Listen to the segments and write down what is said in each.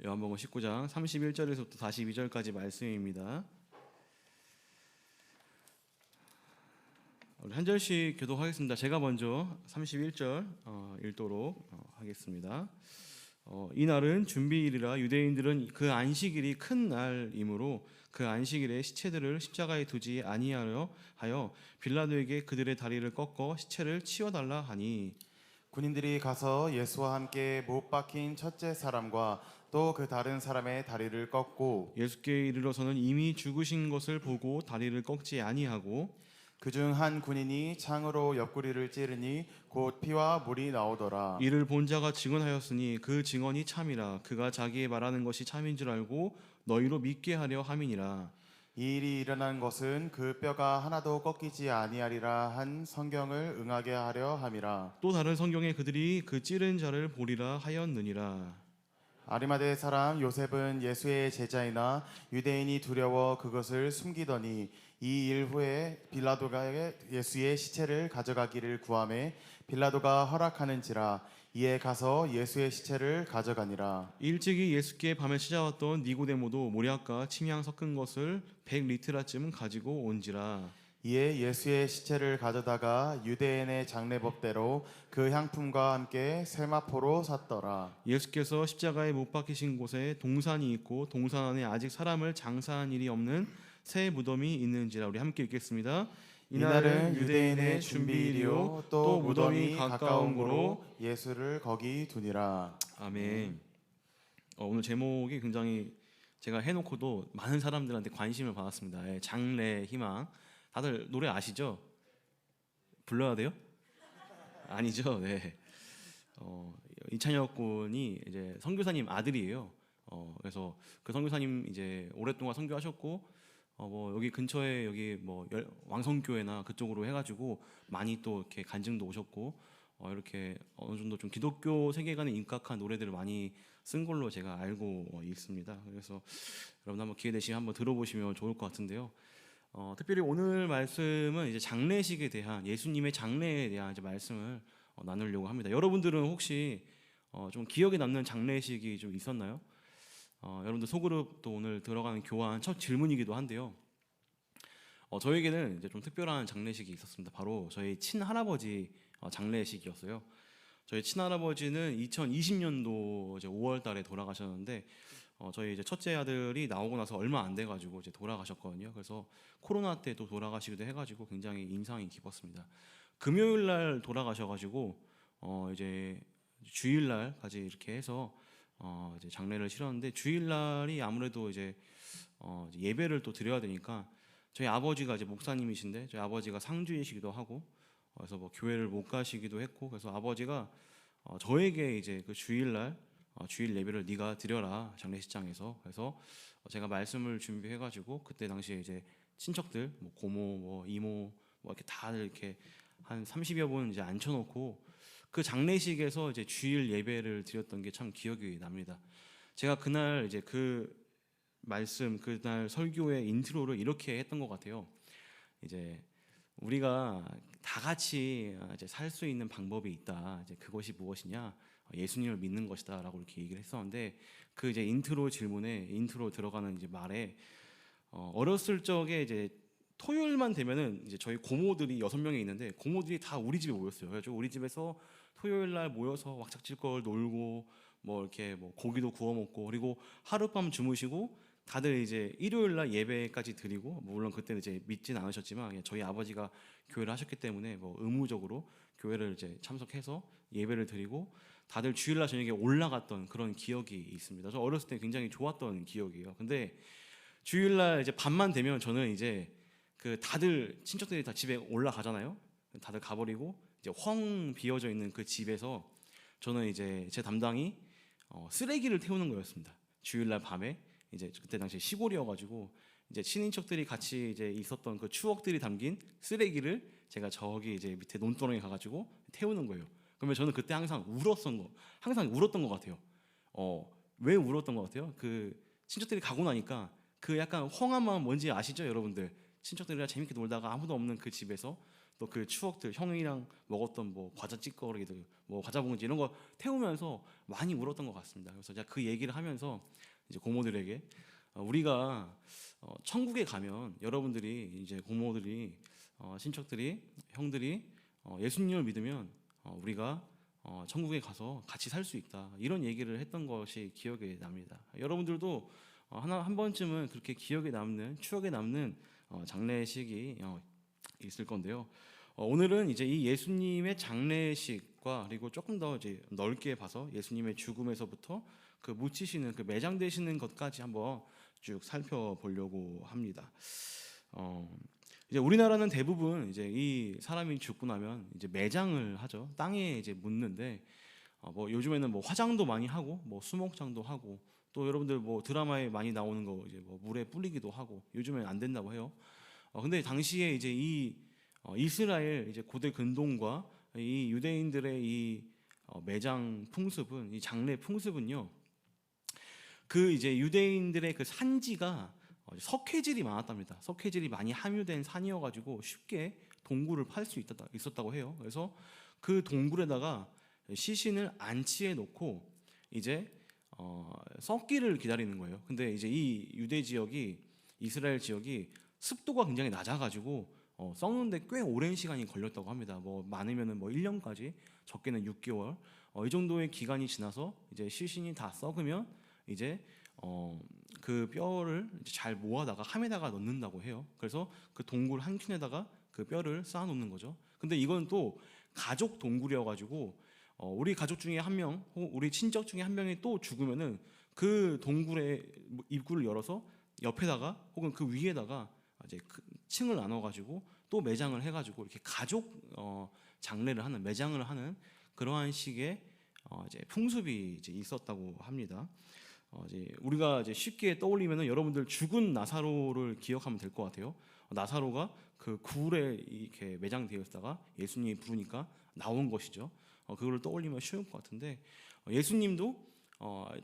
요한복음 19장 31절에서부터 42절까지 말씀입니다. 우리 한 절씩 교독하겠습니다. 제가 먼저 31절 읽도록 하겠습니다. 이날은 준비일이라 유대인들은 그 안식일이 큰 날이므로 그 안식일에 시체들을 십자가에 두지 아니하려 하여 빌라도에게 그들의 다리를 꺾어 시체를 치워달라 하니, 군인들이 가서 예수와 함께 못 박힌 첫째 사람과 또 그 다른 사람의 다리를 꺾고 예수께 이르러서는 이미 죽으신 것을 보고 다리를 꺾지 아니하고, 그중 한 군인이 창으로 옆구리를 찌르니 곧 피와 물이 나오더라. 이를 본 자가 증언하였으니 그 증언이 참이라. 그가 자기의 말하는 것이 참인 줄 알고 너희로 믿게 하려 함이니라. 이 일이 일어난 것은 그 뼈가 하나도 꺾이지 아니하리라 한 성경을 응하게 하려 함이라. 또 다른 성경에 그들이 그 찌른 자를 보리라 하였느니라. 아리마대 사람 요셉은 예수의 제자이나 유대인이 두려워 그것을 숨기더니 이 일 후에 빌라도가 예수의 시체를 가져가기를 구하매 빌라도가 허락하는지라. 이에 가서 예수의 시체를 가져가니라. 일찍이 예수께 밤에 찾아왔던 니고데모도 모략과 침향 섞은 것을 100리트라쯤 가지고 온지라. 이에 예수의 시체를 가져다가 유대인의 장례법대로 그 향품과 함께 세마포로 샀더라. 예수께서 십자가에 못 박히신 곳에 동산이 있고 동산 안에 아직 사람을 장사한 일이 없는 새 무덤이 있는지라. 우리 함께 읽겠습니다. 이날은 유대인의 준비일이요 또 무덤이 가까운 고로 예수를 거기 두니라. 아멘. 오늘 제목이 굉장히 제가 해놓고도 많은 사람들한테 관심을 받았습니다. 장래 희망. 다들 노래 아시죠? 불러야 돼요? 아니죠. 네. 이찬혁 군이 이제 선교사님 아들이에요. 그래서 그 선교사님 이제 오랫동안 선교하셨고, 뭐 여기 근처에 여기 뭐 왕성교회나 그쪽으로 해가지고 많이 또 이렇게 간증도 오셨고, 이렇게 어느 정도 좀 기독교 세계관에 입각한 노래들을 많이 쓴 걸로 제가 알고 있습니다. 그래서 여러분 한번 기회 되시면 한번 들어보시면 좋을 것 같은데요. 특별히 오늘 말씀은 이제 장례식에 대한, 예수님의 장례에 대한 이제 말씀을 나누려고 합니다. 여러분들은 혹시 좀 기억에 남는 장례식이 좀 있었나요? 여러분들 소그룹 또 오늘 들어가는 교환 첫 질문이기도 한데요. 저에게는 이제 좀 특별한 장례식이 있었습니다. 바로 저희 친할아버지 장례식이었어요. 저희 친할아버지는 2020년도 이제 5월달에 돌아가셨는데, 저희 이제 첫째 아들이 나오고 나서 얼마 안 돼가지고 이제 돌아가셨거든요. 그래서 코로나 때 또 돌아가시기도 해가지고 굉장히 인상이 깊었습니다. 금요일 날 돌아가셔가지고 이제 주일 날까지 이렇게 해서 이제 장례를 치렀는데, 주일 날이 아무래도 이제 예배를 또 드려야 되니까 저희 아버지가 이제 목사님이신데 저희 아버지가 상주이시기도 하고, 그래서 뭐 교회를 못 가시기도 했고, 그래서 아버지가 저에게 이제 그 주일날 주일 예배를 네가 드려라 장례식장에서. 그래서 제가 말씀을 준비해가지고 그때 당시에 이제 친척들 뭐 고모 뭐 이모 뭐 이렇게 다들 이렇게 한 30여 분 이제 앉혀놓고 그 장례식에서 이제 주일 예배를 드렸던 게 참 기억이 납니다. 제가 그날 이제 그 말씀, 그날 설교의 인트로를 이렇게 했던 것 같아요. 이제 우리가 다 같이 이제 살 수 있는 방법이 있다. 이제 그것이 무엇이냐? 예수님을 믿는 것이다라고 이렇게 얘기를 했었는데, 그 이제 인트로 질문에, 인트로 들어가는 이제 말에 어렸을 적에 이제 토요일만 되면은 이제 저희 고모들이 6명이 있는데 고모들이 다 우리 집에 모였어요. 그래서 우리 집에서 토요일 날 모여서 왁작질걸 놀고 뭐 이렇게 뭐 고기도 구워 먹고, 그리고 하룻밤 주무시고 다들 이제 일요일 날 예배까지 드리고, 물론 그때는 이제 믿진 않으셨지만 저희 아버지가 교회를 하셨기 때문에 뭐 의무적으로 교회를 이제 참석해서 예배를 드리고 다들 주일날 저녁에 올라갔던 그런 기억이 있습니다. 저 어렸을 때 굉장히 좋았던 기억이에요. 근데 주일날 이제 밤만 되면 저는 이제 그 다들 친척들이 다 집에 올라가잖아요. 다들 가버리고 이제 황 비어져 있는 그 집에서 저는 이제 제 담당이 쓰레기를 태우는 거였습니다. 주일날 밤에 이제 그때 당시 시골이어가지고 이제 친인척들이 같이 이제 있었던 그 추억들이 담긴 쓰레기를 제가 저기 이제 밑에 논두렁에 가가지고 태우는 거예요. 그러면 저는 그때 항상 울었던 것 같아요. 왜 울었던 것 같아요? 그 친척들이 가고 나니까 그 약간 헝한 마음 뭔지 아시죠, 여러분들? 친척들이랑 재밌게 놀다가 아무도 없는 그 집에서 또 그 추억들, 형이랑 먹었던 뭐 과자 찌꺼기들, 뭐 과자 봉지 이런 거 태우면서 많이 울었던 것 같습니다. 그래서 제가 그 얘기를 하면서 이제 고모들에게 우리가 천국에 가면 여러분들이 이제 고모들이 친척들이 형들이 예수님을 믿으면 우리가 천국에 가서 같이 살 수 있다, 이런 얘기를 했던 것이 기억에 납니다. 여러분들도 한 번쯤은 그렇게 기억에 남는, 추억에 남는 장례식이 있을 건데요. 오늘은 이제 이 예수님의 장례식과 그리고 조금 더 이제 넓게 봐서 예수님의 죽음에서부터 그 묻히시는, 그 매장되시는 것까지 한번 쭉 살펴보려고 합니다. 이제 우리나라는 대부분 이제 이 사람이 죽고 나면 이제 매장을 하죠. 땅에 이제 묻는데 뭐 요즘에는 뭐 화장도 많이 하고 뭐 수목장도 하고, 또 여러분들 뭐 드라마에 많이 나오는 거 이제 뭐 물에 뿌리기도 하고, 요즘엔 안 된다고 해요. 근데 당시에 이제 이 이스라엘 이제 고대 근동과 이 유대인들의 이 매장 풍습은, 이 장례 풍습은요, 그 이제 유대인들의 그 산지가 석회질이 많았답니다. 석회질이 많이 함유된 산이어가지고 쉽게 동굴을 팔 수 있었다고 해요. 그래서 그 동굴에다가 시신을 안치해 놓고 이제 썩기를 기다리는 거예요. 근데 이제 이 유대 지역이, 이스라엘 지역이 습도가 굉장히 낮아가지고 썩는데 꽤 오랜 시간이 걸렸다고 합니다. 뭐 많으면은 뭐 1년까지, 적게는 6개월, 이 정도의 기간이 지나서 이제 시신이 다 썩으면 이제 그 뼈를 이제 잘 모아다가 함에다가 넣는다고 해요. 그래서 그 동굴 한 켠에다가 그 뼈를 쌓아 놓는 거죠. 근데 이건 또 가족 동굴이어가지고 우리 가족 중에 한 명, 우리 친척 중에 한 명이 또 죽으면은 그 동굴의 입구를 열어서 옆에다가 혹은 그 위에다가 이제 층을 나눠가지고 또 매장을 해가지고 이렇게 가족 장례를 하는, 매장을 하는 그러한 식의 이제 풍습이 이제 있었다고 합니다. 이제 우리가 이제 쉽게 떠올리면은 여러분들 죽은 나사로를 기억하면 될 것 같아요. 나사로가 그 굴에 이렇게 매장되어 있다가 예수님이 부르니까 나온 것이죠. 그거를 떠올리면 쉬울 것 같은데 예수님도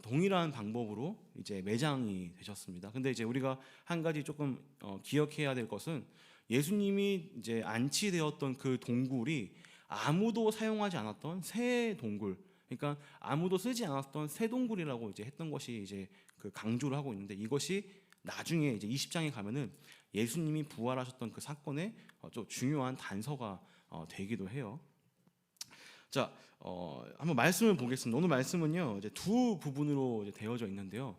동일한 방법으로 이제 매장이 되셨습니다. 근데 이제 우리가 한 가지 조금 기억해야 될 것은, 예수님이 이제 안치되었던 그 동굴이 아무도 사용하지 않았던 새 동굴, 그러니까 아무도 쓰지 않았던 새 동굴이라고 이제 했던 것이 이제 그 강조를 하고 있는데, 이것이 나중에 이제 20장에 가면은 예수님이 부활하셨던 그 사건의 좀 중요한 단서가 되기도 해요. 자, 한번 말씀을 보겠습니다. 오늘 말씀은요, 이제 두 부분으로 이제 되어져 있는데요.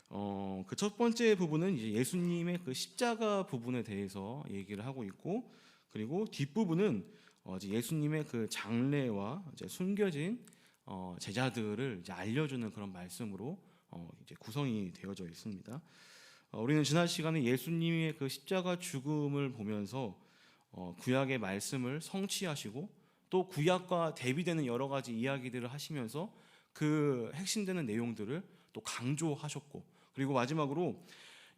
그 첫 번째 부분은 이제 예수님의 그 십자가 부분에 대해서 얘기를 하고 있고, 그리고 뒷 부분은 이제 예수님의 그 장례와 이제 숨겨진 제자들을 이제 알려주는 그런 말씀으로 이제 구성이 되어져 있습니다. 우리는 지난 시간에 예수님의 그 십자가 죽음을 보면서 구약의 말씀을 성취하시고, 또 구약과 대비되는 여러 가지 이야기들을 하시면서 그 핵심되는 내용들을 또 강조하셨고, 그리고 마지막으로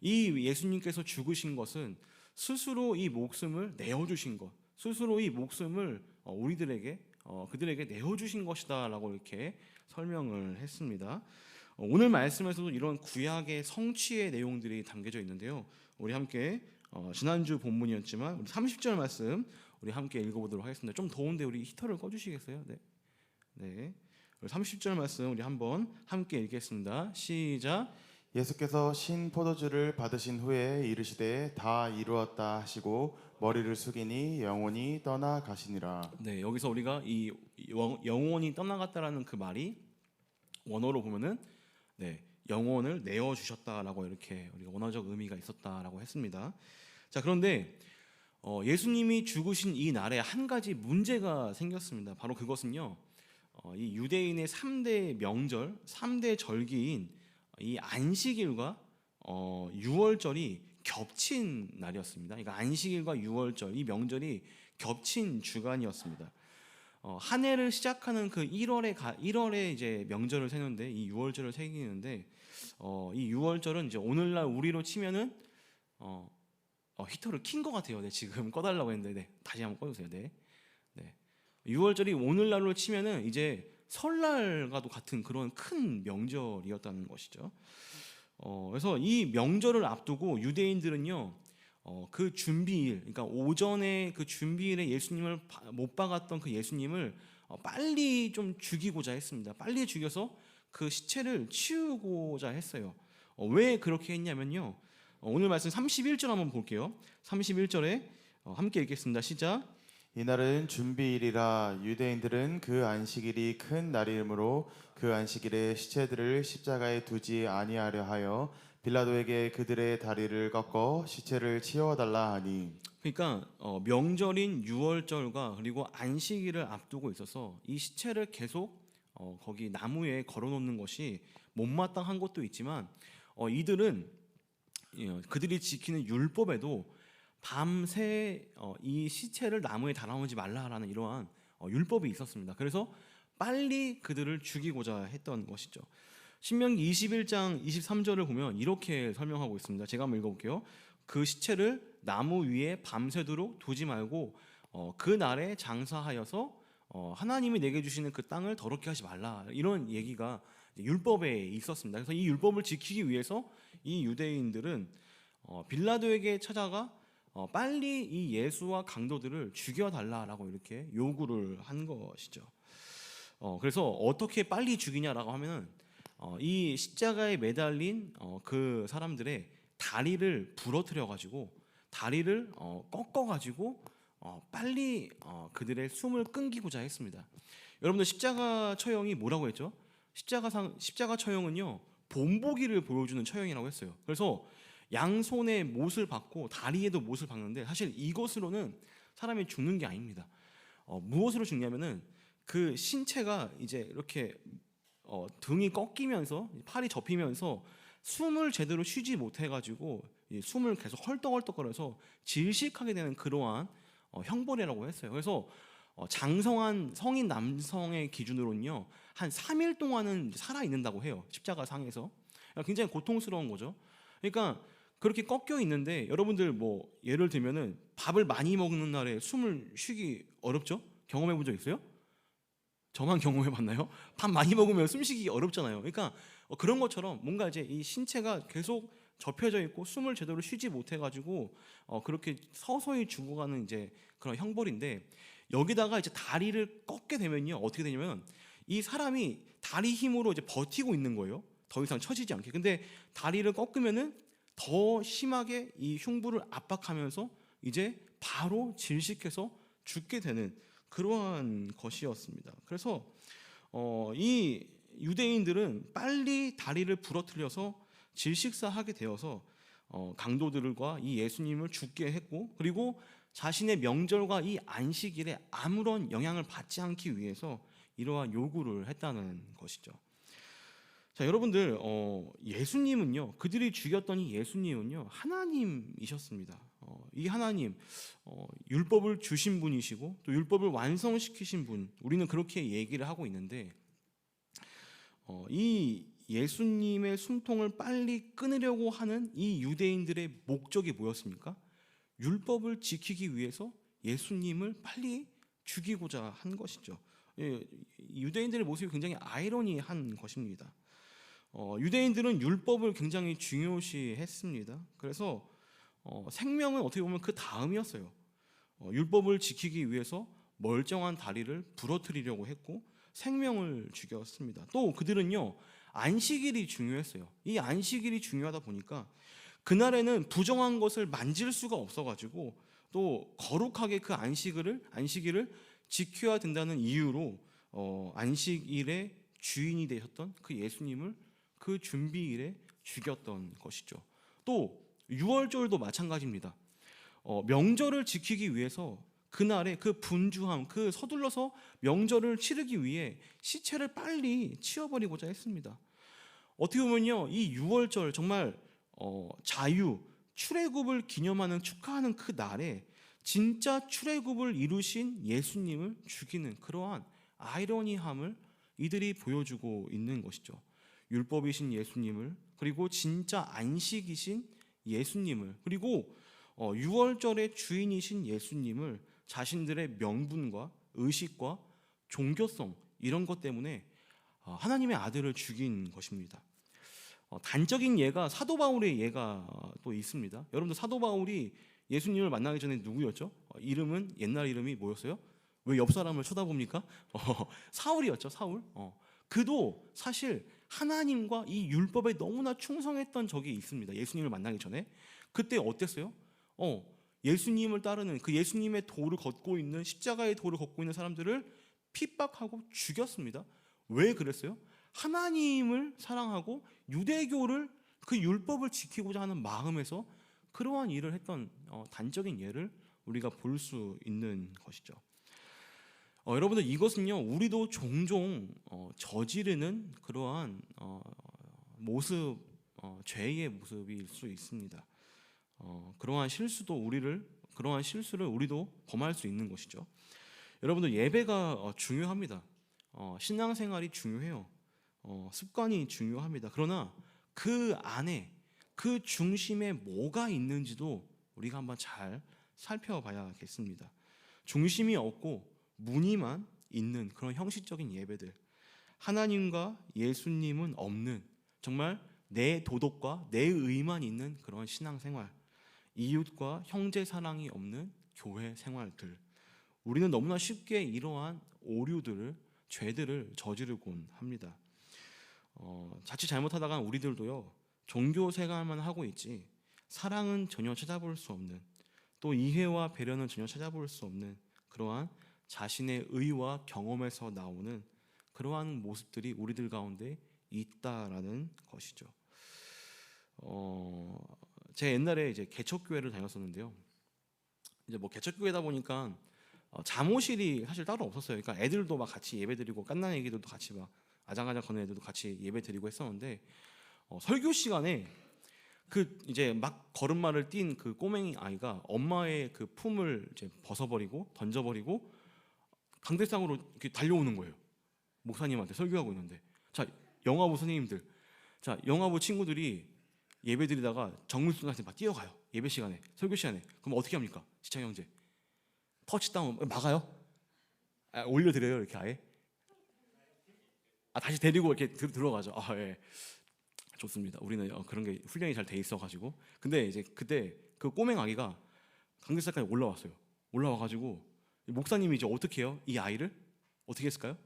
이 예수님께서 죽으신 것은 스스로 이 목숨을 내어주신 것, 스스로 이 목숨을 우리들에게 그들에게 내어주신 것이다라고 이렇게 설명을 했습니다. 오늘 말씀에서도 이런 구약의 성취의 내용들이 담겨져 있는데요. 우리 함께 지난주 본문이었지만 우리 30절 말씀 우리 함께 읽어보도록 하겠습니다. 좀 더운데 우리 히터를 꺼주시겠어요? 네. 네. 30절 말씀 우리 한번 함께 읽겠습니다. 시작. 예수께서 신 포도주를 받으신 후에 이르시되 다 이루었다 하시고 머리를 숙이니 영혼이 떠나가시니라. 네, 여기서 우리가 이 영혼이 떠나갔다라는 그 말이 원어로 보면은 네, 영혼을 내어 주셨다라고 이렇게 우리가 원어적 의미가 있었다라고 했습니다. 자, 그런데 예수님이 죽으신 이 날에 한 가지 문제가 생겼습니다. 바로 그것은요, 이 유대인의 3대 명절, 3대 절기인 이 안식일과 유월절이 겹친 날이었습니다. 그러니까 안식일과 유월절, 이 명절이 겹친 주간이었습니다. 한 해를 시작하는 그 1월에 이제 명절을 세는데, 이 유월절을 새기는데, 이 유월절은 이제 오늘날 우리로 치면은 히터를 킨 것 같아요. 네, 지금 꺼달라고 했는데, 네, 다시 한번 꺼주세요. 네, 네. 유월절이 오늘날로 치면은 이제 설날과도 같은 그런 큰 명절이었다는 것이죠. 그래서 이 명절을 앞두고 유대인들은요, 그 준비일, 그러니까 오전에 그 준비일에 예수님을 못 박았던 그 예수님을 빨리 좀 죽이고자 했습니다. 빨리 죽여서 그 시체를 치우고자 했어요. 왜 그렇게 했냐면요. 오늘 말씀 31절 한번 볼게요. 31절에 함께 읽겠습니다. 시작. 이날은 준비일이라 유대인들은 그 안식일이 큰 날이므로 그 안식일에 시체들을 십자가에 두지 아니하려 하여 빌라도에게 그들의 다리를 꺾어 시체를 치워달라 하니. 그러니까 명절인 유월절과 그리고 안식일을 앞두고 있어서 이 시체를 계속 거기 나무에 걸어놓는 것이 못마땅한 것도 있지만 이들은 그들이 지키는 율법에도 밤새 이 시체를 나무에 달아놓지 말라라는 이러한 율법이 있었습니다. 그래서 빨리 그들을 죽이고자 했던 것이죠. 신명기 21장 23절을 보면 이렇게 설명하고 있습니다. 제가 한번 읽어볼게요. 그 시체를 나무 위에 밤새도록 두지 말고 그 날에 장사하여서 하나님이 내게 주시는 그 땅을 더럽게 하지 말라, 이런 얘기가 율법에 있었습니다. 그래서 이 율법을 지키기 위해서 이 유대인들은 빌라도에게 찾아가 빨리 이 예수와 강도들을 죽여달라라고 이렇게 요구를 한 것이죠. 그래서 어떻게 빨리 죽이냐라고 하면은 이 십자가에 매달린 그 사람들의 다리를 부러뜨려 가지고 다리를 꺾어 가지고 빨리 그들의 숨을 끊기고자 했습니다. 여러분들 못십자가 처형이 뭐라고 했죠? 십자가 처형은요, 본보기를 보여주는 처형이라고 했어요. 그래서 양손에 못을 박고 다리에도 못을 박는데 사실 이것으로는 사람이 죽는 게 아닙니다. 무엇으로 죽냐면은 그 신체가 이제 이렇게 등이 꺾이면서 팔이 접히면서 숨을 제대로 쉬지 못해가지고 숨을 계속 헐떡헐떡거려서 질식하게 되는 그러한 형벌이라고 했어요. 그래서 장성한 성인 남성의 기준으로는요, 한 3일 동안은 살아 있는다고 해요. 십자가 상에서. 굉장히 고통스러운 거죠. 그러니까 그렇게 꺾여 있는데 여러분들 뭐 예를 들면은 밥을 많이 먹는 날에 숨을 쉬기 어렵죠? 경험해 본 적 있어요? 저만 경험해 봤나요? 밥 많이 먹으면 숨쉬기 어렵잖아요. 그러니까 그런 것처럼 뭔가 이제 이 신체가 계속 접혀져 있고 숨을 제대로 쉬지 못해 가지고 그렇게 서서히 죽어가는 이제 그런 형벌인데, 여기다가 이제 다리를 꺾게 되면요, 어떻게 되냐면 이 사람이 다리 힘으로 이제 버티고 있는 거예요. 더 이상 처지지 않게. 근데 다리를 꺾으면은 더 심하게 이 흉부를 압박하면서 이제 바로 질식해서 죽게 되는 그러한 것이었습니다. 그래서 이 유대인들은 빨리 다리를 부러뜨려서 질식사하게 되어서 강도들과 이 예수님을 죽게 했고, 그리고 자신의 명절과 이 안식일에 아무런 영향을 받지 않기 위해서 이러한 요구를 했다는 것이죠. 자, 여러분들 예수님은요, 그들이 죽였던 이 예수님은요, 하나님이셨습니다. 이 하나님, 율법을 주신 분이시고 또 율법을 완성시키신 분, 우리는 그렇게 얘기를 하고 있는데 이 예수님의 숨통을 빨리 끊으려고 하는 이 유대인들의 목적이 뭐였습니까? 율법을 지키기 위해서 예수님을 빨리 죽이고자 한 것이죠. 유대인들의 모습이 굉장히 아이러니한 것입니다. 유대인들은 율법을 굉장히 중요시했습니다. 그래서 생명은 어떻게 보면 그 다음이었어요. 율법을 지키기 위해서 멀쩡한 다리를 부러뜨리려고 했고 생명을 죽였습니다. 또 그들은요, 안식일이 중요했어요. 이 안식일이 중요하다 보니까 그날에는 부정한 것을 만질 수가 없어가지고 또 거룩하게 그 안식일을 지켜야 된다는 이유로 안식일의 주인이 되셨던 그 예수님을 그 준비일에 죽였던 것이죠. 또 유월절도 마찬가지입니다. 명절을 지키기 위해서 그날의 그 분주함, 그 서둘러서 명절을 치르기 위해 시체를 빨리 치워버리고자 했습니다. 어떻게 보면요, 이 유월절 정말 자유, 출애굽을 기념하는, 축하하는 그 날에 진짜 출애굽을 이루신 예수님을 죽이는 그러한 아이러니함을 이들이 보여주고 있는 것이죠. 율법이신 예수님을, 그리고 진짜 안식이신 예수님을, 그리고 유월절의 주인이신 예수님을 자신들의 명분과 의식과 종교성 이런 것 때문에 하나님의 아들을 죽인 것입니다. 단적인 예가 사도 바울의 예가 또 있습니다. 여러분들 사도 바울이 예수님을 만나기 전에 누구였죠? 이름은 옛날 이름이 뭐였어요? 왜 옆 사람을 쳐다봅니까? 사울이었죠. 사울. 그도 사실 하나님과 이 율법에 너무나 충성했던 적이 있습니다. 예수님을 만나기 전에. 그때 어땠어요? 예수님을 따르는 그 예수님의 도를 걷고 있는 십자가의 도를 걷고 있는 사람들을 핍박하고 죽였습니다. 왜 그랬어요? 하나님을 사랑하고 유대교를 그 율법을 지키고자 하는 마음에서 그러한 일을 했던 단적인 예를 우리가 볼 수 있는 것이죠. 여러분들 이것은요 우리도 종종 저지르는 그러한 모습, 죄의 모습일 수 있습니다. 그러한 실수를 우리도 범할 수 있는 것이죠. 여러분들 예배가 중요합니다. 신앙생활이 중요해요. 습관이 중요합니다. 그러나 그 안에 그 중심에 뭐가 있는지도 우리가 한번 잘 살펴봐야겠습니다. 중심이 없고 무늬만 있는 그런 형식적인 예배들, 하나님과 예수님은 없는 정말 내 도덕과 내 의만 있는 그런 신앙생활, 이웃과 형제 사랑이 없는 교회 생활들, 우리는 너무나 쉽게 이러한 오류들을, 죄들을 저지르곤 합니다. 자칫 잘못하다가 우리들도요 종교 생활만 하고 있지 사랑은 전혀 찾아볼 수 없는, 또 이해와 배려는 전혀 찾아볼 수 없는 그러한 자신의 의와 경험에서 나오는 그러한 모습들이 우리들 가운데 있다라는 것이죠. 제가 옛날에 이제 개척교회를 다녔었는데요. 이제 뭐 개척교회다 보니까 잠옷실이 사실 따로 없었어요. 그러니까 애들도 막 같이 예배드리고 깐난 애기들도 같이 막 아장아장 거는 애들도 같이 예배드리고 했었는데 설교 시간에 그 이제 막 걸음마를 뛴 그 꼬맹이 아이가 엄마의 그 품을 이제 벗어버리고 던져버리고 강대상으로 이렇게 달려오는 거예요. 목사님한테 설교하고 있는데, 자 영화부 선생님들, 자 영화부 친구들이 예배드리다가 정물순한테 막 뛰어가요. 예배 시간에, 설교 시간에. 그럼 어떻게 합니까? 지창 형제, 터치다운 막아요? 올려드려요 이렇게 아예? 다시 데리고 이렇게 들어가죠. 예. 좋습니다. 우리는 그런 게 훈련이 잘 돼 있어가지고. 근데 이제 그때 그 꼬맹 아기가 강대상까지 올라왔어요. 올라와가지고 목사님이 이제 어떻게 해요? 이 아이를 어떻게 했을까요?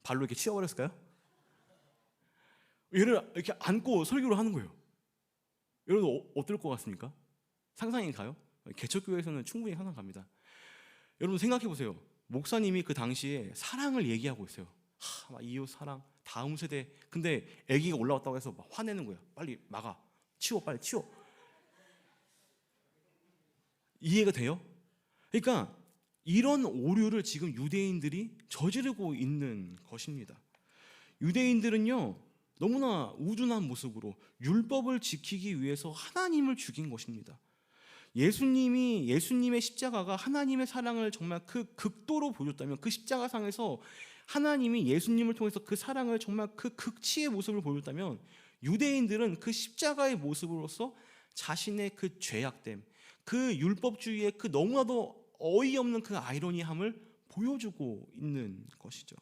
발로 이렇게 치워버렸을까요? 얘를 이렇게 안고 설교를 하는 거예요. 여러분 어떨 것 같습니까? 상상이 가요? 개척교회에서는 충분히 상상 갑니다. 여러분 생각해 보세요. 목사님이 그 당시에 사랑을 얘기하고 있어요. 막 이웃 사랑, 다음 세대. 근데 아기가 올라왔다고 해서 막 화내는 거야. 빨리 막아, 치워, 빨리 치워. 이해가 돼요? 그러니까 이런 오류를 지금 유대인들이 저지르고 있는 것입니다. 유대인들은요 너무나 우둔한 모습으로 율법을 지키기 위해서 하나님을 죽인 것입니다. 예수님의 십자가가 하나님의 사랑을 정말 그 극도로 보여줬다면, 그 십자가상에서 하나님이 예수님을 통해서 그 사랑을 정말 그 극치의 모습을 보여줬다면, 유대인들은 그 십자가의 모습으로서 자신의 그 죄악됨, 그 율법주의의 그 너무나도 어이없는 그 아이러니함을 보여주고 있는 것이죠.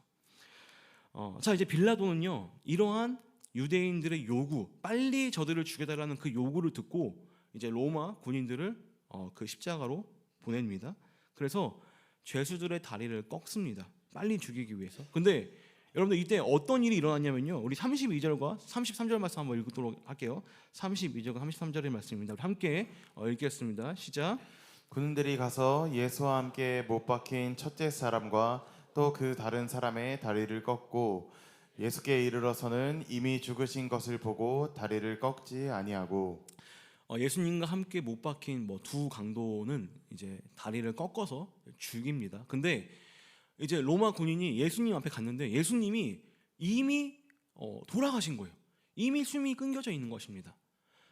자 이제 빌라도는요 이러한 유대인들의 요구, 빨리 저들을 죽여달라는 그 요구를 듣고 이제 로마 군인들을 그 십자가로 보냅니다. 그래서 죄수들의 다리를 꺾습니다. 빨리 죽이기 위해서. 근데 여러분들 이때 어떤 일이 일어났냐면요, 우리 32절과 33절 말씀 한번 읽도록 할게요. 32절과 33절의 말씀입니다. 우리 함께 읽겠습니다. 시작. 군인들이 가서 예수와 함께 못 박힌 첫째 사람과 또 그 다른 사람의 다리를 꺾고 예수께 이르러서는 이미 죽으신 것을 보고 다리를 꺾지 아니하고. 예수님과 함께 못 박힌 두 강도는 이제 다리를 꺾어서 죽입니다. 근데 이제 로마 군인이 예수님 앞에 갔는데 예수님이 이미 돌아가신 거예요. 이미 숨이 끊겨져 있는 것입니다.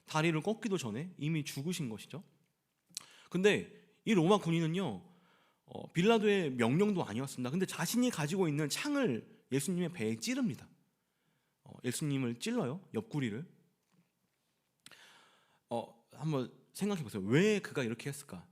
다리를 꺾기도 전에 이미 죽으신 것이죠. 근데 이 로마 군인은요 빌라도의 명령도 아니었습니다. 근데 자신이 가지고 있는 창을 예수님의 배에 찌릅니다. 예수님을 찔러요, 옆구리를. 한번 생각해 보세요. 왜 그가 이렇게 했을까?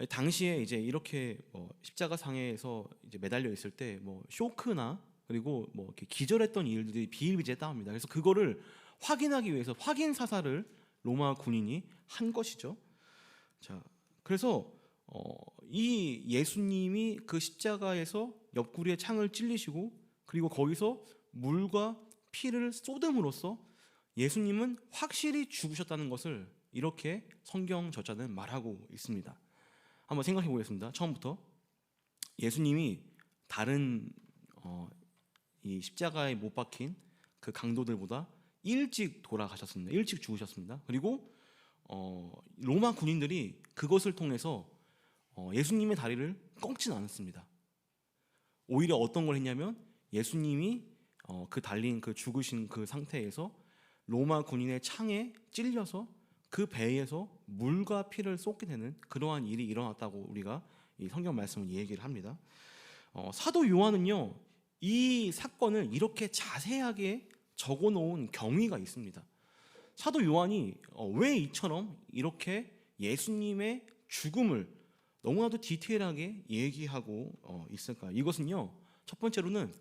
당시에 이제 이렇게 십자가 상에서 이제 매달려 있을 때 쇼크나 그리고 이렇게 기절했던 일들이 비일비재했다 합니다. 그래서 그거를 확인하기 위해서 확인 사살을 로마 군인이 한 것이죠. 자, 그래서 이 예수님이 그 십자가에서 옆구리에 창을 찔리시고 그리고 거기서 물과 피를 쏟음으로써 예수님은 확실히 죽으셨다는 것을 이렇게 성경 저자는 말하고 있습니다. 한번 생각해 보겠습니다. 처음부터 예수님이 다른 이 십자가에 못 박힌 그 강도들보다 일찍 돌아가셨습니다. 일찍 죽으셨습니다. 그리고 로마 군인들이 그것을 통해서 예수님의 다리를 꺾진 않았습니다. 오히려 어떤 걸 했냐면 예수님이 그 달린 그 죽으신 그 상태에서 로마 군인의 창에 찔려서 그 배에서 물과 피를 쏟게 되는 그러한 일이 일어났다고 우리가 이 성경 말씀을 얘기를 합니다. 사도 요한은요 이 사건을 이렇게 자세하게 적어놓은 경위가 있습니다. 사도 요한이 왜 이처럼 이렇게 예수님의 죽음을 너무나도 디테일하게 얘기하고 있을까요? 이것은요 첫 번째로는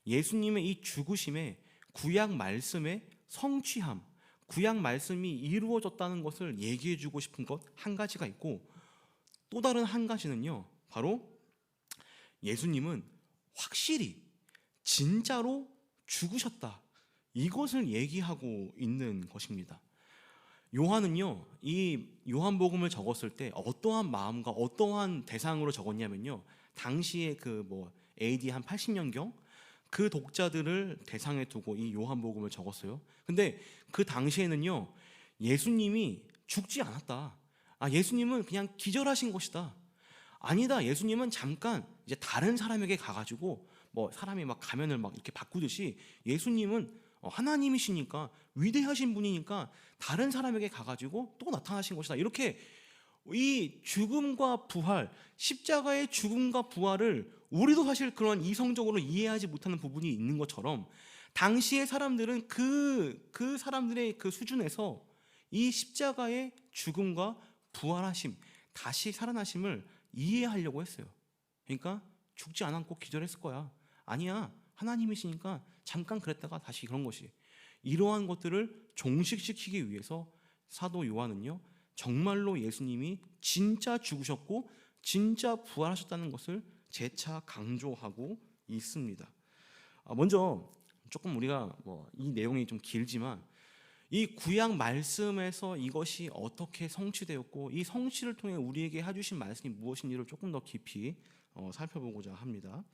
예수님의 이 죽으심에 구약 말씀의 성취함, 구약 말씀이 이루어졌다는 것을 얘기해주고 싶은 것 한 가지가 있고, 또 다른 한 가지는요 바로 예수님은 확실히 진짜로 죽으셨다, 이것을 얘기하고 있는 것입니다. 요한은요 이 요한복음을 적었을 때 어떠한 마음과 어떠한 대상으로 적었냐면요, 당시에 AD 한 80년경 그 독자들을 대상에 두고 이 요한복음을 적었어요. 근데 그 당시에는요 예수님이 죽지 않았다, 예수님은 그냥 기절하신 것이다, 아니다, 예수님은 잠깐 이제 다른 사람에게 가가지고 사람이 막 가면을 막 이렇게 바꾸듯이 예수님은 하나님이시니까 위대하신 분이니까 다른 사람에게 가가지고 또 나타나신 것이다, 이렇게 이 죽음과 부활, 십자가의 죽음과 부활을 우리도 사실 그런 이성적으로 이해하지 못하는 부분이 있는 것처럼 당시의 사람들은 그 사람들의 그 수준에서 이 십자가의 죽음과 부활하심, 다시 살아나심을 이해하려고 했어요. 그러니까 죽지 않았고 기절했을 거야, 아니야, 하나님이시니까 잠깐 그랬다가 다시 그런 것이, 이러한 것들을 종식시키기 위해서 사도 요한은요 정말로 예수님이 진짜 죽으셨고 진짜 부활하셨다는 것을 재차 강조하고 있습니다. 먼저 조금 우리가 이 내용이 좀 길지만 이 구약 말씀에서 이것이 어떻게 성취되었고 이 성취를 통해 우리에게 해주신 말씀이 무엇인지를 조금 더 깊이 살펴보고자 합니다.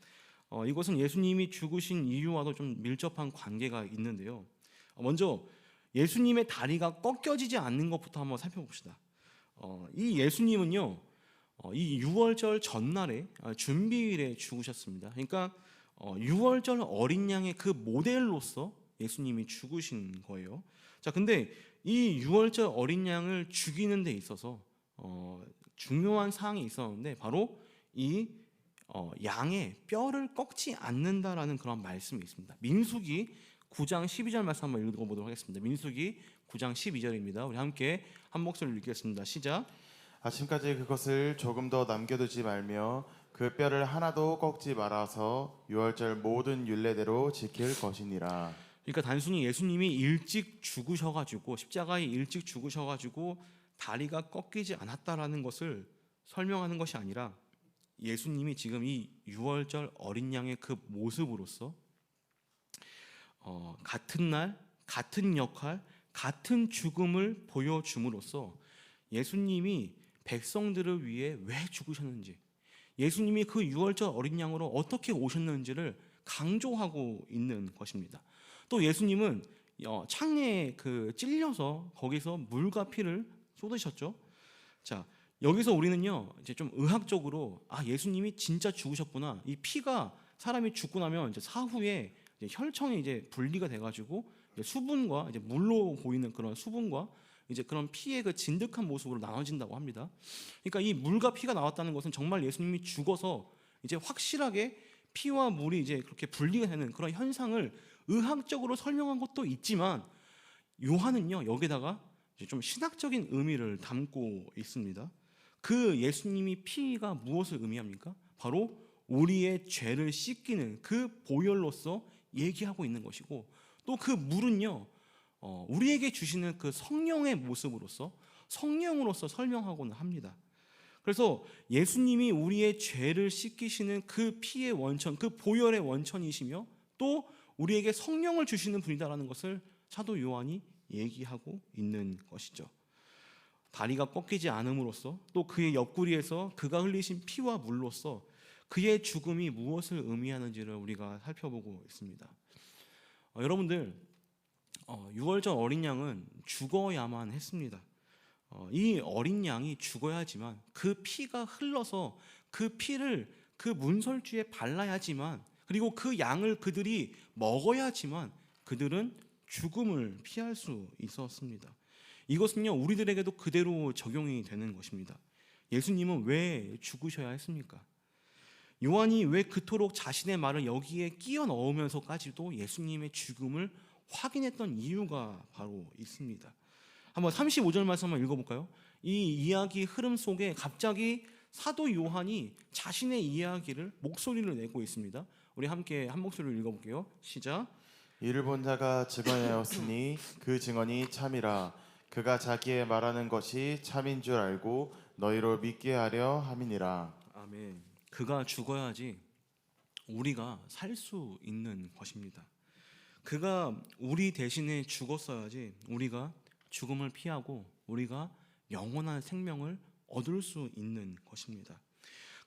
이것은 예수님이 죽으신 이유와도 좀 밀접한 관계가 있는데요. 먼저 예수님의 다리가 꺾여지지 않는 것부터 한번 살펴봅시다. 이 예수님은요 이 유월절 전날에 준비일에 죽으셨습니다. 그러니까 유월절 어린 양의 그 모델로서 예수님이 죽으신 거예요. 자, 근데 이 유월절 어린 양을 죽이는 데 있어서 중요한 사항이 있었는데 바로 이 양의 뼈를 꺾지 않는다라는 그런 말씀이 있습니다. 민수기 9장 12절 말씀 한번 읽어보도록 하겠습니다. 민수기 9장 12절입니다. 우리 함께 한 목소리로 읽겠습니다. 시작. 아침까지 그것을 조금 더 남겨두지 말며 그 뼈를 하나도 꺾지 말아서 유월절 모든 율례대로 지킬 것이니라. 그러니까 단순히 예수님이 일찍 죽으셔가지고 십자가에 일찍 죽으셔가지고 다리가 꺾이지 않았다라는 것을 설명하는 것이 아니라 예수님이 지금 이 유월절 어린 양의 그 모습으로서 같은 날, 같은 역할, 같은 죽음을 보여줌으로써 예수님이 백성들을 위해 왜 죽으셨는지, 예수님이 그 유월절 어린 양으로 어떻게 오셨는지를 강조하고 있는 것입니다. 또 예수님은 창에 찔려서 거기서 물과 피를 쏟으셨죠. 자, 여기서 우리는요 이제 좀 의학적으로 예수님이 진짜 죽으셨구나, 이 피가 사람이 죽고 나면 이제 사후에 이제 혈청이 이제 분리가 돼가지고 이제 수분과 이제 물로 보이는 그런 수분과 이제 그런 피의 그 진득한 모습으로 나눠진다고 합니다. 그러니까 이 물과 피가 나왔다는 것은 정말 예수님이 죽어서 이제 확실하게 피와 물이 이제 그렇게 분리가 되는 그런 현상을 의학적으로 설명한 것도 있지만 요한은요 여기다가 이제 좀 신학적인 의미를 담고 있습니다. 그 예수님이 피가 무엇을 의미합니까? 바로 우리의 죄를 씻기는 그 보혈로서 얘기하고 있는 것이고, 또 그 물은요 우리에게 주시는 그 성령의 모습으로서 성령으로서 설명하고는 합니다. 그래서 예수님이 우리의 죄를 씻기시는 그 피의 원천, 그 보혈의 원천이시며 또 우리에게 성령을 주시는 분이다라는 것을 사도 요한이 얘기하고 있는 것이죠. 다리가 꺾이지 않음으로써 또 그의 옆구리에서 그가 흘리신 피와 물로써 그의 죽음이 무엇을 의미하는지를 우리가 살펴보고 있습니다. 여러분들, 유월절 어린 양은 죽어야만 했습니다. 이 어린 양이 죽어야지만 그 피가 흘러서 그 피를 그 문설주에 발라야지만, 그리고 그 양을 그들이 먹어야지만 그들은 죽음을 피할 수 있었습니다. 이것은요, 우리들에게도 그대로 적용이 되는 것입니다. 예수님은 왜 죽으셔야 했습니까? 요한이 왜 그토록 자신의 말을 여기에 끼워 넣으면서까지도 예수님의 죽음을 확인했던 이유가 바로 있습니다. 한번 35절 말씀 한번 읽어볼까요? 이 이야기 흐름 속에 갑자기 사도 요한이 자신의 이야기를 목소리를 내고 있습니다. 우리 함께 한 목소리로 읽어볼게요. 시작. 이를 본 자가 증언하였으니 그 증언이 참이라. 그가 자기의 말하는 것이 참인 줄 알고 너희로 믿게 하려 함이니라. 아멘. 그가 죽어야지 우리가 살 수 있는 것입니다. 그가 우리 대신에 죽었어야지 우리가 죽음을 피하고 우리가 영원한 생명을 얻을 수 있는 것입니다.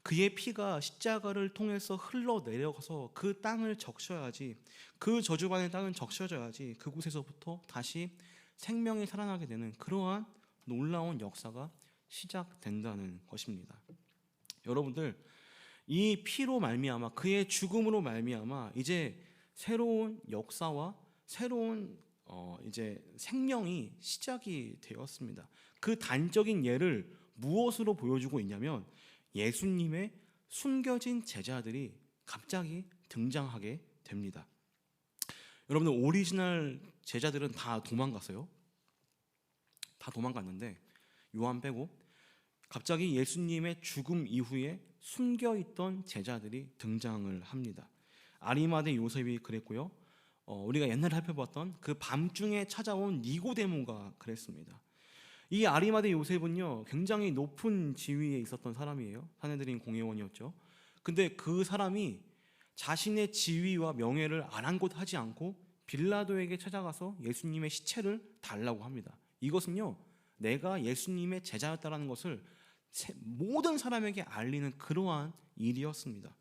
그의 피가 십자가를 통해서 흘러내려가서 그 땅을 적셔야지, 그 저주받은 땅을 적셔져야지 그곳에서부터 다시 생명이 살아나게 되는 그러한 놀라운 역사가 시작된다는 것입니다. 여러분들, 이 피로 말미암아, 그의 죽음으로 말미암아 이제 새로운 역사와 새로운 이제 생명이 시작이 되었습니다. 그 단적인 예를 무엇으로 보여주고 있냐면 예수님의 숨겨진 제자들이 갑자기 등장하게 됩니다. 여러분들, 오리지널 제자들은 다 도망갔어요. 다 도망갔는데 요한 빼고 갑자기 예수님의 죽음 이후에 숨겨있던 제자들이 등장을 합니다. 아리마대 요셉이 그랬고요. 우리가 옛날에 살펴봤던 그 밤중에 찾아온 니고데모가 그랬습니다. 이 아리마대 요셉은요, 굉장히 높은 지위에 있었던 사람이에요. 산헤드린 공회원이었죠. 근데 그 사람이 자신의 지위와 명예를 아랑곳하지 않고 빌라도에게 찾아가서 예수님의 시체를 달라고 합니다. 이것은요, 내가 예수님의 제자였다는 것을 모든 사람에게 알리는 그러한 일이었습니다.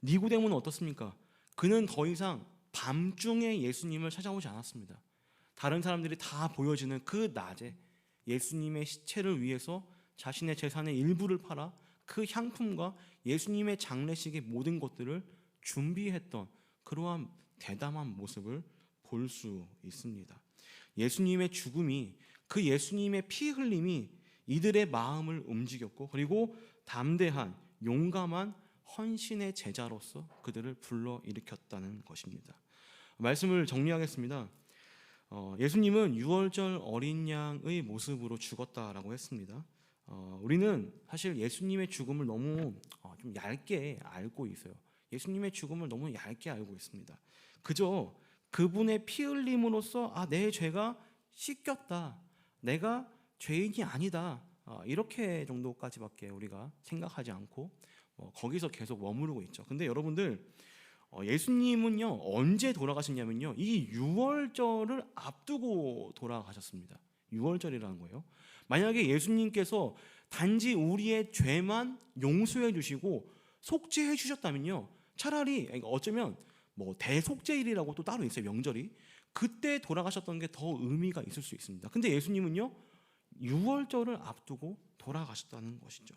니고데모는 어떻습니까? 그는 더 이상 밤중에 예수님을 찾아오지 않았습니다. 다른 사람들이 다 보여지는 그 낮에 예수님의 시체를 위해서 자신의 재산의 일부를 팔아 그 향품과 예수님의 장례식의 모든 것들을 준비했던 그러한 대담한 모습을 볼 수 있습니다. 예수님의 죽음이, 그 예수님의 피 흘림이 이들의 마음을 움직였고, 그리고 담대한 용감한 헌신의 제자로서 그들을 불러일으켰다는 것입니다. 말씀을 정리하겠습니다. 예수님은 유월절 어린 양의 모습으로 죽었다라고 했습니다. 우리는 사실 예수님의 죽음을 너무 좀 얇게 알고 있어요. 예수님의 죽음을 너무 얇게 알고 있습니다. 그저 그분의 피 흘림으로써 내 죄가 씻겼다, 내가 죄인이 아니다, 이렇게 정도까지밖에 우리가 생각하지 않고 거기서 계속 머무르고 있죠. 근데 여러분들, 예수님은요 언제 돌아가셨냐면요, 이 유월절을 앞두고 돌아가셨습니다. 유월절이라는 거예요. 만약에 예수님께서 단지 우리의 죄만 용서해 주시고 속죄해 주셨다면요, 차라리 어쩌면 대속죄일이라고 또 따로 있어요, 명절이. 그때 돌아가셨던 게 더 의미가 있을 수 있습니다. 근데 예수님은요 유월절을 앞두고 돌아가셨다는 것이죠.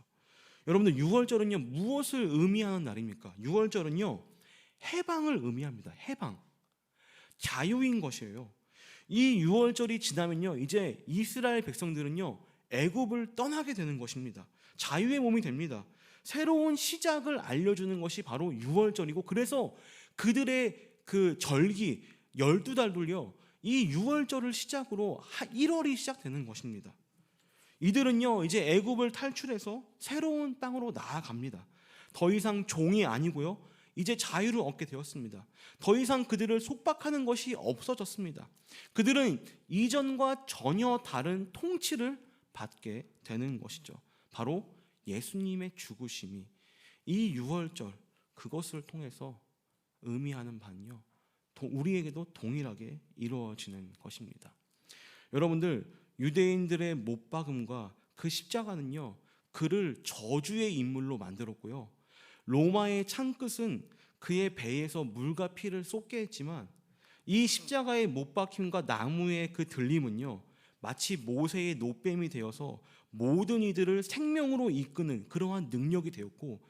여러분들, 유월절은요 무엇을 의미하는 날입니까? 유월절은요 해방을 의미합니다. 해방, 자유인 것이에요. 이 유월절이 지나면요 이제 이스라엘 백성들은요 애굽을 떠나게 되는 것입니다. 자유의 몸이 됩니다. 새로운 시작을 알려주는 것이 바로 유월절이고, 그래서 그들의 그 절기 12달들요 이 유월절을 시작으로 1월이 시작되는 것입니다. 이들은요 이제 애굽을 탈출해서 새로운 땅으로 나아갑니다. 더 이상 종이 아니고요, 이제 자유를 얻게 되었습니다. 더 이상 그들을 속박하는 것이 없어졌습니다. 그들은 이전과 전혀 다른 통치를 받게 되는 것이죠. 바로 예수님의 죽으심이 이 유월절 그것을 통해서 의미하는 바는요, 우리에게도 동일하게 이루어지는 것입니다. 여러분들, 유대인들의 못박음과 그 십자가는요, 그를 저주의 인물로 만들었고요, 로마의 창끝은 그의 배에서 물과 피를 쏟게 했지만 이 십자가의 못박힘과 나무의 그 들림은요, 마치 모세의 노뱀이 되어서 모든 이들을 생명으로 이끄는 그러한 능력이 되었고,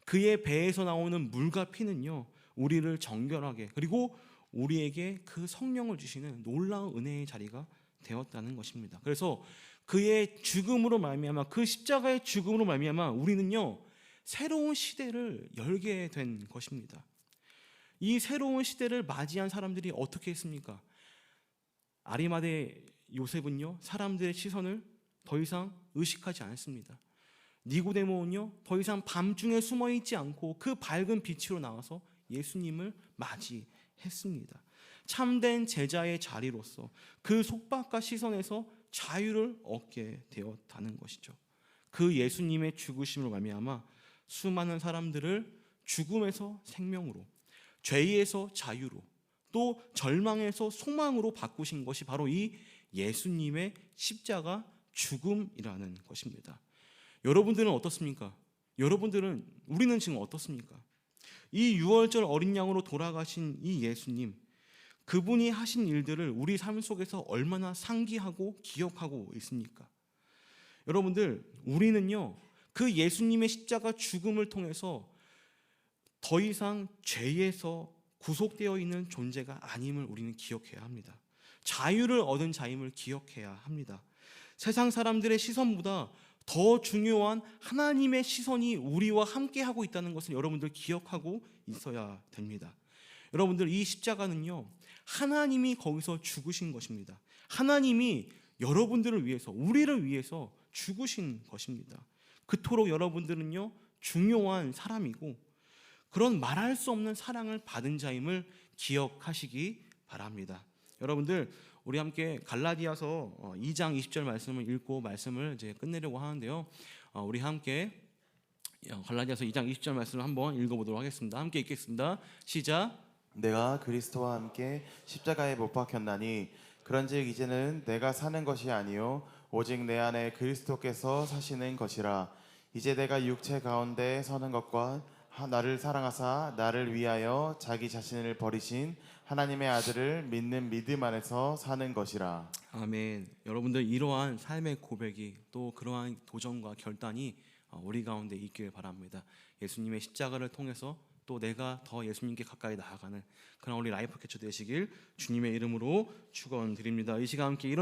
그의 배에서 나오는 물과 피는요, 우리를 정결하게, 그리고 우리에게 그 성령을 주시는 놀라운 은혜의 자리가 되었다는 것입니다. 그래서 그의 죽음으로 말미암아, 그 십자가의 죽음으로 말미암아 우리는요, 새로운 시대를 열게 된 것입니다. 이 새로운 시대를 맞이한 사람들이 어떻게 했습니까? 아리마대 요셉은요, 사람들의 시선을 더 이상 의식하지 않았습니다. 니고데모는요, 더 이상 밤중에 숨어 있지 않고 그 밝은 빛으로 나와서 예수님을 맞이했습니다. 참된 제자의 자리로서 그 속박과 시선에서 자유를 얻게 되었다는 것이죠. 그 예수님의 죽으심으로 말미암아 수많은 사람들을 죽음에서 생명으로, 죄에서 자유로, 또 절망에서 소망으로 바꾸신 것이 바로 이 예수님의 십자가 죽음이라는 것입니다. 여러분들은 어떻습니까? 우리는 지금 어떻습니까? 이 유월절 어린 양으로 돌아가신 이 예수님, 그분이 하신 일들을 우리 삶 속에서 얼마나 상기하고 기억하고 있습니까? 여러분들, 우리는요, 그 예수님의 십자가 죽음을 통해서 더 이상 죄에서 구속되어 있는 존재가 아님을 우리는 기억해야 합니다. 자유를 얻은 자임을 기억해야 합니다. 세상 사람들의 시선보다 더 중요한 하나님의 시선이 우리와 함께하고 있다는 것을 여러분들 기억하고 있어야 됩니다. 여러분들, 이 십자가는요, 하나님이 거기서 죽으신 것입니다. 하나님이 여러분들을 위해서, 우리를 위해서 죽으신 것입니다. 그토록 여러분들은요, 중요한 사람이고 그런 말할 수 없는 사랑을 받은 자임을 기억하시기 바랍니다. 여러분들, 우리 함께 갈라디아서 2장 20절 말씀을 읽고 말씀을 이제 끝내려고 하는데요, 우리 함께 갈라디아서 2장 20절 말씀을 한번 읽어보도록 하겠습니다. 함께 읽겠습니다. 시작. 내가 그리스도와 함께 십자가에 못 박혔나니 그런즉 이제는 내가 사는 것이 아니요 오직 내 안에 그리스도께서 사시는 것이라. 이제 내가 육체 가운데 서는 것과 나를 사랑하사 나를 위하여 자기 자신을 버리신 하나님의 아들을 믿는 믿음 안에서 사는 것이라. 아멘. 여러분들, 이러한 삶의 고백이, 또 그러한 도전과 결단이 우리 가운데 있길 바랍니다. 예수님의 십자가를 통해서 또 내가 더 예수님께 가까이 나아가는 그런 우리 라이프 캐쳐 되시길 주님의 이름으로 축원드립니다. 이 시간 함께